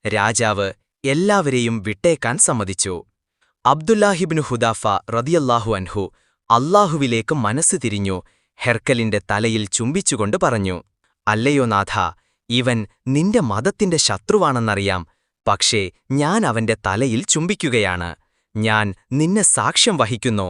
രാജാവ് എല്ലാവരെയും വിട്ടേക്കാൻ സമ്മതിച്ചു. അബ്ദുല്ലാഹിബ്നു ഹുദാഫ റദിയല്ലാഹു അൻഹു അല്ലാഹുവിലേക്ക് മനസ്സ് തിരിഞ്ഞു ഹെർക്കലിന്റെ തലയിൽ ചുംബിച്ചുകൊണ്ട് പറഞ്ഞു, അല്ലയോ നാഥ, ഇവൻ നിന്റെ മതത്തിന്റെ ശത്രുവാണെന്നറിയാം, പക്ഷേ ഞാൻ അവന്റെ തലയിൽ ചുംബിക്കുകയാണ്. ഞാൻ നിന്നെ സാക്ഷ്യം വഹിക്കുന്നു,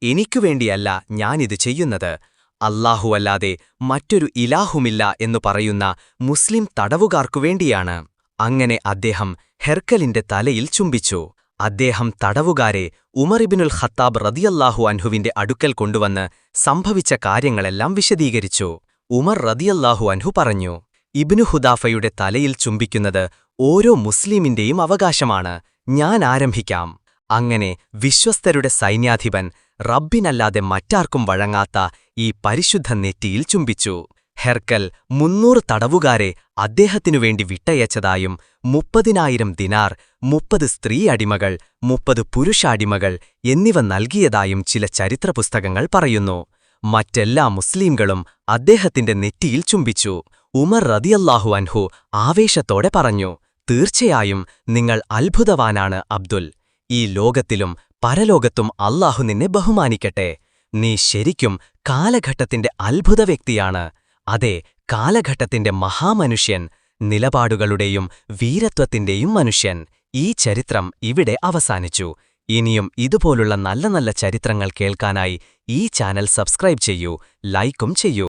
എനിക്കുവേണ്ടിയല്ല ഞാനിത് ചെയ്യുന്നത്, അല്ലാഹുവല്ലാതെ മറ്റൊരു ഇലാഹുമില്ല എന്നു പറയുന്ന മുസ്ലിം തടവുകാർക്കുവേണ്ടിയാണ്. അങ്ങനെ അദ്ദേഹം ഹെർക്കലിന്റെ തലയിൽ ചുംബിച്ചു. അദ്ദേഹം തടവുകാരെ ഉമറിബിനുൽ ഖത്താബ് റദിയല്ലാഹു അൻഹുവിന്റെ അടുക്കൽ കൊണ്ടുവന്ന് സംഭവിച്ച കാര്യങ്ങളെല്ലാം വിശദീകരിച്ചു. ഉമർ റദിയല്ലാഹു അൻഹു പറഞ്ഞു, ഇബ്നു ഹുദാഫയുടെ തലയിൽ ചുംബിക്കുന്നത് ഓരോ മുസ്ലിമിന്റെയും അവകാശമാണ്, ഞാൻ ആരംഭിക്കാം. അങ്ങനെ വിശ്വസ്തരുടെ സൈന്യാധിപൻ റബ്ബിനല്ലാതെ മറ്റാർക്കും വഴങ്ങാത്ത ഈ പരിശുദ്ധ നെറ്റിയിൽ ചുംബിച്ചു. ഹെർക്കൽ 300 തടവുകാരെ അദ്ദേഹത്തിനുവേണ്ടി വിട്ടയച്ചതായും 30,000 ദിനാർ, 30 സ്ത്രീ അടിമകൾ, 30 പുരുഷാടിമകൾ എന്നിവ നൽകിയതായും ചില ചരിത്രപുസ്തകങ്ങൾ പറയുന്നു. മറ്റെല്ലാ മുസ്ലിംകളും അദ്ദേഹത്തിന്റെ നെറ്റിയിൽ ചുംബിച്ചു. ഉമർ റദിയല്ലാഹു അൻഹു ആവേശത്തോടെ പറഞ്ഞു, തീർച്ചയായും നിങ്ങൾ അത്ഭുതവാനാണ് അബ്ദുൽ. ഈ ലോകത്തിലും പരലോകത്തും അല്ലാഹു നിന്നെ ബഹുമാനിക്കട്ടെ. നീ ശരിക്കും കാലഘട്ടത്തിന്റെ അത്ഭുത വ്യക്തിയാണ്. അതെ, കാലഘട്ടത്തിന്റെ മഹാമനുഷ്യൻ, നിലപാടുകളുടെയും വീരത്വത്തിന്റെയും മനുഷ്യൻ. ഈ ചരിത്രം ഇവിടെ അവസാനിച്ചു. ഇനിയും ഇതുപോലുള്ള നല്ല നല്ല ചരിത്രങ്ങൾ കേൾക്കാനായി ഈ ചാനൽ സബ്സ്ക്രൈബ് ചെയ്യൂ, ലൈക്കും ചെയ്യൂ.